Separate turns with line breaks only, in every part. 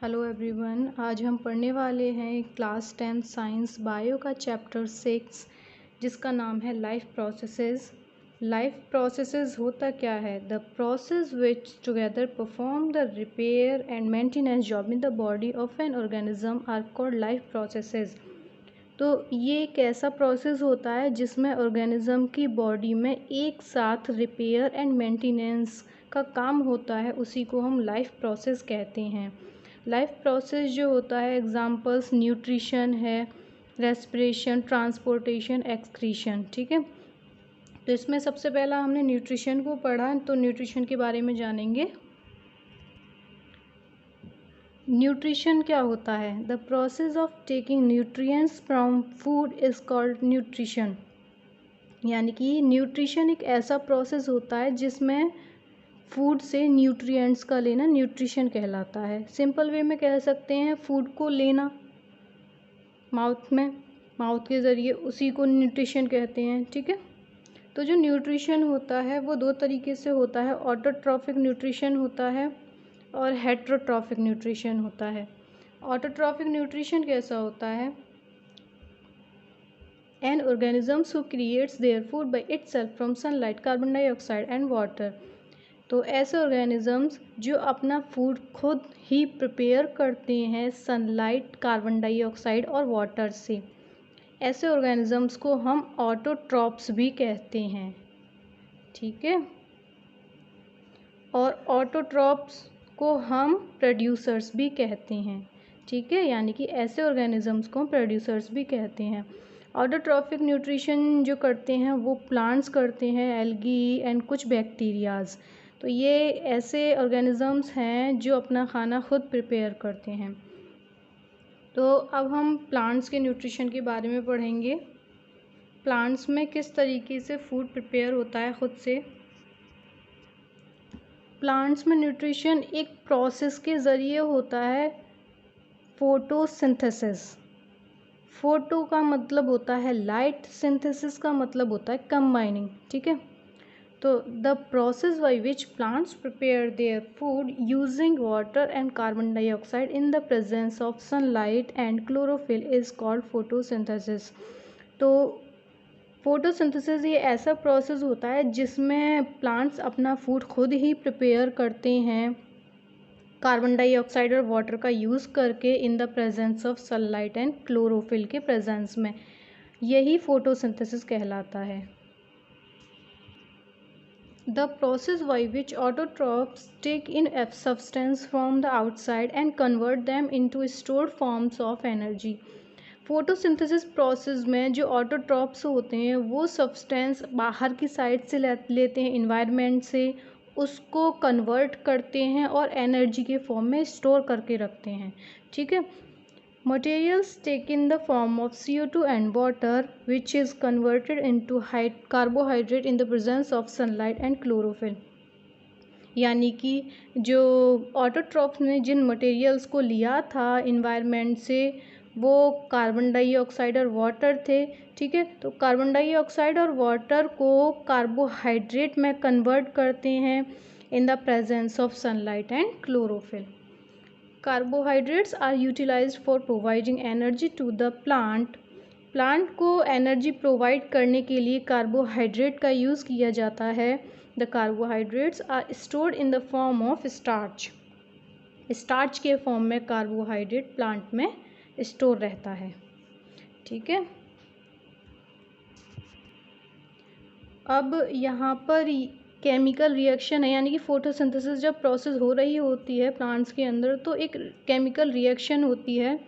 Hello everyone, आज हम पढ़ने वाले हैं क्लास 10 साइंस बायो का चैप्टर 6 जिसका नाम है लाइफ प्रोसेसेस। लाइफ प्रोसेसेस होता क्या है? The process which together perform the repair and maintenance job in the body of an organism are called life processes. तो ये एक ऐसा प्रोसेस होता है जिसमें ऑर्गेनिज्म की बॉडी में एक साथ रिपेयर एंड मेंटेनेंस का काम होता है, उसी को हम लाइफ प्रोसेस कहते हैं। लाइफ प्रोसेस जो होता है, एग्जांपल्स न्यूट्रिशन है, रेस्पिरेशन, ट्रांसपोर्टेशन, एक्सक्रीशन। ठीक है, तो इसमें सबसे पहला हमने न्यूट्रिशन को पढ़ा, तो न्यूट्रिशन के बारे में जानेंगे। न्यूट्रिशन क्या होता है? The process of taking nutrients from food is called nutrition. यानी कि न्यूट्रिशन एक ऐसा प्रोसेस होता है जिसमें फूड से न्यूट्रिएंट्स का लेना न्यूट्रिशन कहलाता है। सिंपल वे में कह सकते हैं फूड को लेना माउथ के ज़रिए, उसी को न्यूट्रिशन कहते हैं। ठीक है, तो जो न्यूट्रिशन होता है वो दो तरीके से होता है, ऑटोट्रॉफिक न्यूट्रिशन होता है और हेट्रोट्रॉफिक न्यूट्रिशन होता है। ऑटोट्रॉफिक न्यूट्रिशन कैसा होता है? An organisms who creates their food by itself from sunlight, carbon dioxide and water। तो ऐसे ऑर्गेनिजम्स जो अपना फूड खुद ही प्रिपेयर करते हैं सनलाइट, कार्बन डाइऑक्साइड और वाटर से, ऐसे ऑर्गेनिजम्स को हम ऑटोट्रॉप्स भी कहते हैं। ठीक है, और ऑटोट्रॉप्स को हम प्रोड्यूसर्स भी कहते हैं। ठीक है, यानी कि ऐसे ऑर्गेनिजम्स को हम प्रोड्यूसर्स भी कहते हैं। ऑटोट्रॉफिक न्यूट्रिशन जो करते हैं वो प्लांट्स करते हैं, एल्गी एंड कुछ बैक्टीरियाज। तो ये ऐसे ऑर्गेनिजम्स हैं जो अपना खाना खुद प्रिपेयर करते हैं। तो अब हम प्लांट्स के न्यूट्रिशन के बारे में पढ़ेंगे। प्लांट्स में किस तरीके से फूड प्रिपेयर होता है खुद से। प्लांट्स में न्यूट्रिशन एक प्रोसेस के ज़रिए होता है, फोटोसिंथेसिस। फोटो का मतलब होता है लाइट, सिंथेसिस का मतलब होता है कंबाइनिंग। ठीक है, तो the process by which plants prepare their food using water and carbon dioxide in the presence of sunlight and chlorophyll is called photosynthesis. तो फोटोसिंथेसिस ये ऐसा प्रोसेस होता है जिसमें प्लांट्स अपना फूड खुद ही प्रिपेयर करते हैं कार्बन डाइऑक्साइड और वाटर का यूज़ करके इन the presence of sunlight and chlorophyll के प्रेजेंस में। यही फोटोसिंथेसिस कहलाता है। The process by which autotrophs take in a substance from the outside and convert them into stored forms of energy। Photosynthesis process में जो autotrophs होते हैं वो सब्सटेंस बाहर की साइड से लेते हैं, इन्वायरमेंट से, उसको कन्वर्ट करते हैं और एनर्जी के फॉर्म में स्टोर करके रखते हैं। ठीक है, materials take in the form of CO2 and water which is converted into carbohydrate in the presence of sunlight and chlorophyll। यानी कि जो ऑटोट्रॉप्स ने जिन मटेरियल्स को लिया था इन्वायरमेंट से वो कार्बन डाइऑक्साइड और वाटर थे। ठीक है, तो कार्बन डाइऑक्साइड और वाटर को कार्बोहाइड्रेट में कन्वर्ट करते हैं in the presence of sunlight and chlorophyll. Carbohydrates are utilised for providing energy to the plant. Plant को एनर्जी प्रोवाइड करने के लिए कार्बोहाइड्रेट का यूज़ किया जाता है। The carbohydrates are stored in the form of starch. Starch के form में कार्बोहाइड्रेट प्लांट में स्टोर रहता है। ठीक है, अब यहाँ पर केमिकल रिएक्शन है, यानी कि फोटोसिंथेसिस जब प्रोसेस हो रही होती है प्लांट्स के अंदर तो एक केमिकल रिएक्शन होती है।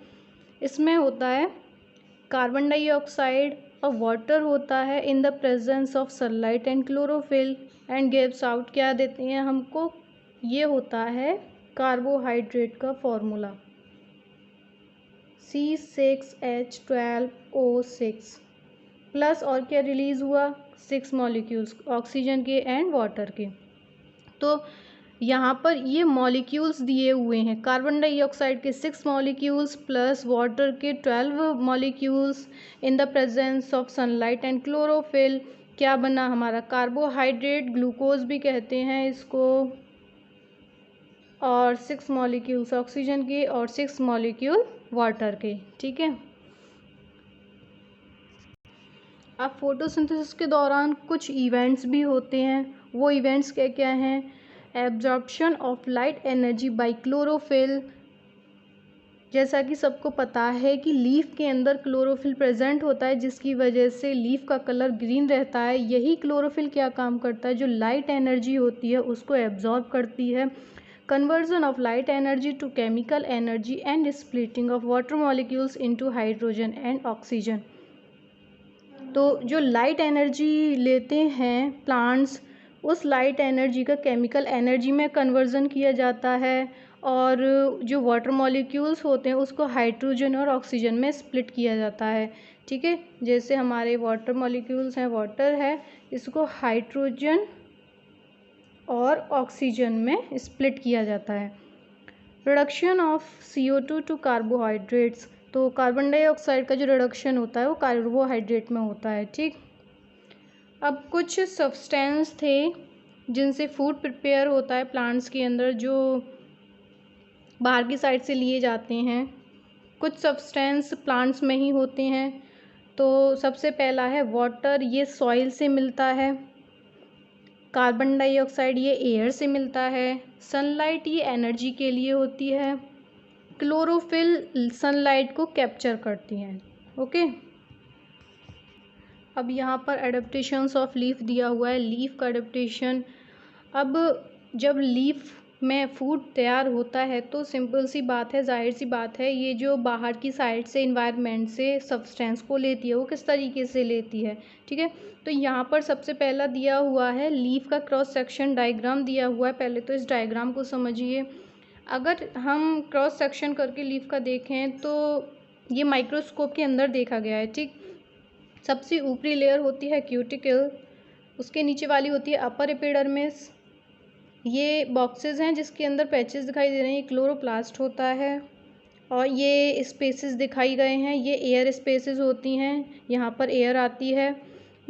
इसमें होता है कार्बन डाइऑक्साइड और वाटर होता है इन the presence of sunlight and chlorophyll and gives out, क्या देते हैं हमको? ये होता है कार्बोहाइड्रेट का फॉर्मूला C6H12O6 प्लस और क्या रिलीज़ हुआ? 6 मॉलिक्यूल्स ऑक्सीजन के एंड वाटर के। तो यहाँ पर ये मॉलिक्यूल्स दिए हुए हैं, कार्बन डाइऑक्साइड के 6 मॉलिक्यूल्स प्लस वाटर के 12 molecules in the presence of sunlight and chlorophyll. क्या बना हमारा? कार्बोहाइड्रेट, ग्लूकोज भी कहते हैं इसको, और 6 मॉलिक्यूल्स ऑक्सीजन के और 6 मॉलिक्यूल वाटर के। ठीक है। अब फोटोसिंथेसिस के दौरान कुछ इवेंट्स भी होते हैं। वो इवेंट्स क्या क्या हैं? Absorption of light energy by chlorophyll. जैसा कि सबको पता है कि लीफ के अंदर क्लोरोफिल प्रेजेंट होता है, जिसकी वजह से लीफ का कलर ग्रीन रहता है। यही क्लोरोफिल क्या काम करता है? जो लाइट एनर्जी होती है उसको एब्जॉर्ब करती है। Conversion of light energy to chemical energy and splitting of water molecules into hydrogen and oxygen. तो जो लाइट एनर्जी लेते हैं प्लांट्स, उस लाइट एनर्जी का केमिकल एनर्जी में कन्वर्जन किया जाता है, और जो वाटर मॉलिक्यूल्स होते हैं उसको हाइड्रोजन और ऑक्सीजन में स्प्लिट किया जाता है। ठीक है। जैसे हमारे वाटर मॉलिक्यूल्स हैं, वाटर है, इसको हाइड्रोजन और ऑक्सीजन में स्प्लिट किया जाता है। Reduction of CO2 to carbohydrates. तो कार्बन डाइऑक्साइड का जो रिडक्शन होता है वो कार्बोहाइड्रेट में होता है। ठीक। अब कुछ सब्सटेंस थे जिनसे फूड प्रिपेयर होता है प्लांट्स के अंदर, जो बाहर की साइड से लिए जाते हैं। कुछ सब्सटेंस प्लांट्स में ही होते हैं। तो सबसे पहला है वाटर, ये सॉइल से मिलता है। कार्बन डाइऑक्साइड ये एयर से मिलता है। सनलाइट ये एनर्जी के लिए होती है। क्लोरोफिल सनलाइट को कैप्चर करती हैं। ओके। अब यहाँ पर एडेप्टेशंस ऑफ लीफ दिया हुआ है, लीफ का एडेप्टेशन। अब जब लीफ में फूड तैयार होता है तो सिंपल सी बात है, जाहिर सी बात है, ये जो बाहर की साइड से इन्वायरमेंट से सब्सटेंस को लेती है वो किस तरीके से लेती है। ठीक है। तो यहाँ पर सबसे पहला दिया हुआ है लीफ का क्रॉस सेक्शन डायग्राम दिया हुआ है। पहले तो इस डायग्राम को समझिए। अगर हम क्रॉस सेक्शन करके लीफ का देखें तो ये माइक्रोस्कोप के अंदर देखा गया है। ठीक। सबसे ऊपरी लेयर होती है क्यूटिकल, उसके नीचे वाली होती है अपर एपिडर्मिस। ये बॉक्सेस हैं जिसके अंदर पैचेस दिखाई दे रहे हैं, ये क्लोरोप्लास्ट होता है। और ये स्पेसेस दिखाई गए हैं, ये एयर स्पेसेस होती हैं, यहाँ पर एयर आती है।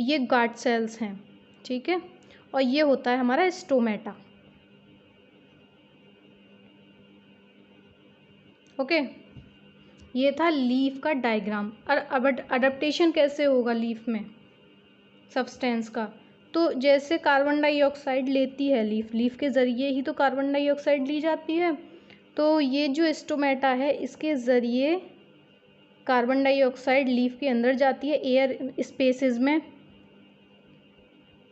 ये गार्ड सेल्स हैं। ठीक है। और ये होता है हमारा स्टोमेटा। ओके। ये था लीफ का डायग्राम। और अब अडेप्टेशन कैसे होगा लीफ में सब्सटेंस का? तो जैसे कार्बन डाइऑक्साइड लेती है लीफ, लीफ के ज़रिए ही तो कार्बन डाइऑक्साइड ली जाती है। तो ये जो स्टोमेटा है इसके ज़रिए कार्बन डाइऑक्साइड लीफ के अंदर जाती है एयर स्पेसेस में।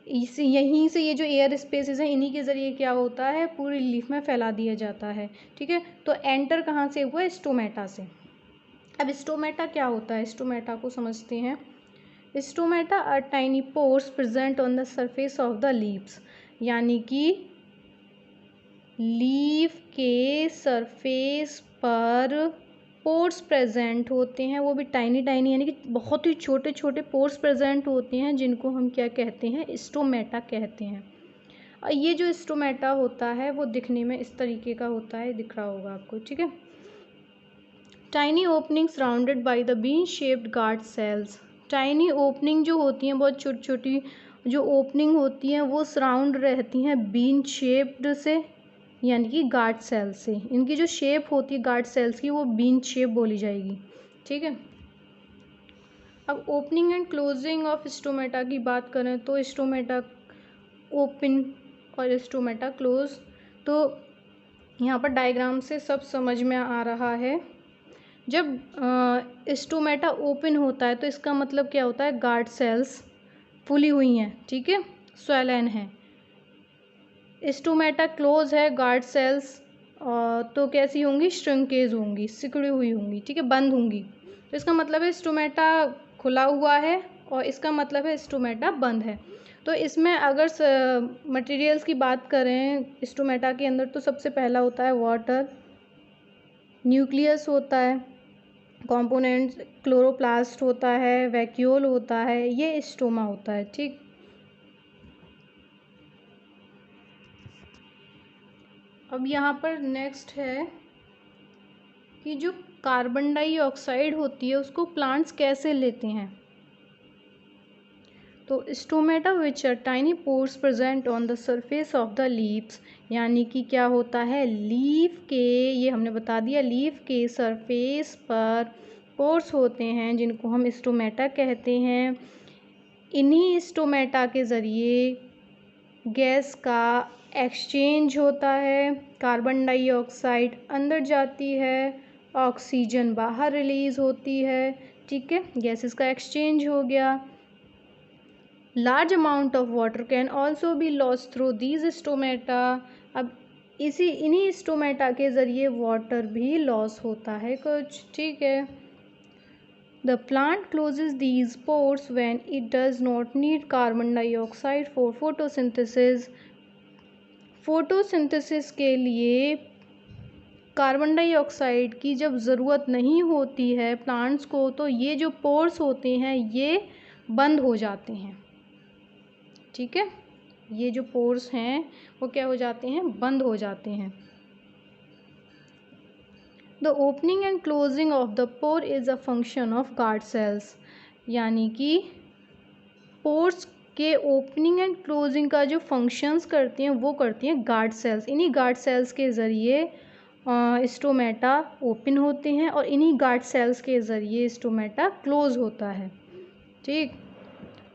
यहीं से ये जो एयर स्पेसेस हैं इन्हीं के ज़रिए क्या होता है, पूरी लीफ में फैला दिया जाता है। ठीक है। तो एंटर कहाँ से हुआ? स्टोमेटा से। अब स्टोमेटा क्या होता है, स्टोमेटा को समझते हैं। Stomata are tiny pores present on the surface of the leaves, यानी कि लीफ के सरफेस पर पोर्स प्रेजेंट होते हैं, वो भी टाइनी टाइनी, यानी कि बहुत ही छोटे छोटे पोर्स प्रेजेंट होते हैं, जिनको हम क्या कहते हैं? स्टोमेटा कहते हैं। और ये जो स्टोमेटा होता है वो दिखने में इस तरीके का होता है, दिख रहा होगा आपको। ठीक है। Tiny opening surrounded by the bean shaped guard cells. Tiny opening जो होती हैं, बहुत छोटी छोटी जो ओपनिंग होती हैं वो सराउंड रहती हैं बीन शेप्ड से, यानी कि गार्ड सेल से। इनकी जो शेप होती है गार्ड सेल्स की वो बीन शेप बोली जाएगी। ठीक है। अब opening and closing of stomata की बात करें तो स्टोमेटा ओपन और स्टोमेटा क्लोज, तो यहाँ पर डायग्राम से सब समझ में आ रहा है। जब स्टोमेटा ओपन होता है तो इसका मतलब क्या होता है? गार्ड सेल्स फुली हुई हैं। ठीक है, स्वेलन है। स्टोमेटा क्लोज है, गार्ड सेल्स तो कैसी होंगी? श्रिंकेज होंगी, सिकुड़ी हुई होंगी। ठीक है, बंद होंगी। तो इसका मतलब है स्टोमेटा खुला हुआ है और इसका मतलब है स्टोमेटा बंद है। तो इसमें अगर मटेरियल्स की बात करें स्टोमेटा के अंदर तो सबसे पहला होता है वाटर, न्यूक्लियस होता है, कंपोनेंट्स क्लोरोप्लास्ट होता है, वैक्यूल होता है, ये स्टोमा होता है। ठीक। अब यहाँ पर नेक्स्ट है कि जो कार्बन डाइऑक्साइड होती है उसको प्लांट्स कैसे लेते हैं। तो stomata which are tiny pores present on the surface of the leaves, यानी कि क्या होता है, लीफ के, ये हमने बता दिया, लीफ के सरफेस पर पोर्स होते हैं जिनको हम स्टोमेटा कहते हैं। इन्हीं स्टोमेटा के ज़रिए गैस का एक्सचेंज होता है, कार्बन डाइऑक्साइड अंदर जाती है, ऑक्सीजन बाहर रिलीज़ होती है। ठीक है, गैसेस का एक्सचेंज हो गया। Large amount of water can also be lost through these stomata. अब इन्हीं स्टोमेटा के ज़रिए वाटर भी लॉस होता है कुछ। ठीक है, the plant closes these pores when it does not need carbon dioxide for photosynthesis. Photosynthesis के लिए कार्बन डाइऑक्साइड की जब ज़रूरत नहीं होती है प्लांट्स को, तो ये जो पोर्स होते हैं ये बंद हो जाते हैं। ठीक है, ये जो पोर्स हैं वो क्या हो जाते हैं, बंद हो जाते हैं। The opening and closing of the pore is a function of guard cells, यानी कि पोर्स के ओपनिंग एंड क्लोजिंग का जो फंक्शंस करती हैं वो करती हैं गार्ड सेल्स। इन्हीं गार्ड सेल्स के ज़रिए स्टोमेटा ओपन होते हैं और इन्हीं गार्ड सेल्स के ज़रिए स्टोमेटा क्लोज होता है। ठीक,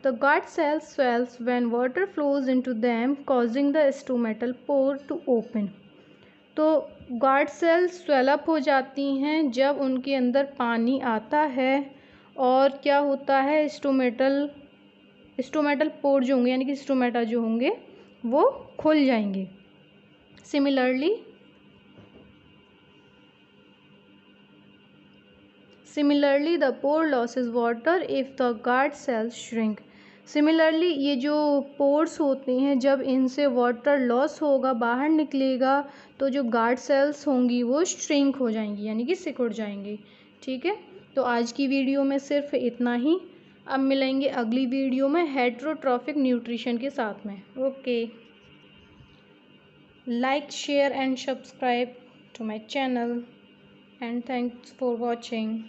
the guard cells swells when water flows into them causing the stomatal pore to open। तो गार्ड सेल्स स्वेलअप हो जाती हैं जब उनके अंदर पानी आता है और क्या होता है, स्टोमेटल पोर जो होंगे यानी कि स्टोमेटा जो होंगे वो खुल जाएंगे। Similarly, the pore loses water if the guard cells shrink। Similarly ये जो पोर्स होते हैं जब इनसे वाटर लॉस होगा, बाहर निकलेगा, तो जो गार्ड सेल्स होंगी वो श्रिंक हो जाएंगी यानी कि सिकुड़ जाएंगी। ठीक है, तो आज की वीडियो में सिर्फ इतना ही। अब मिलेंगे अगली वीडियो में हेट्रोट्रॉफिक न्यूट्रिशन के साथ में। Okay, like, share and subscribe to my channel and thanks for watching.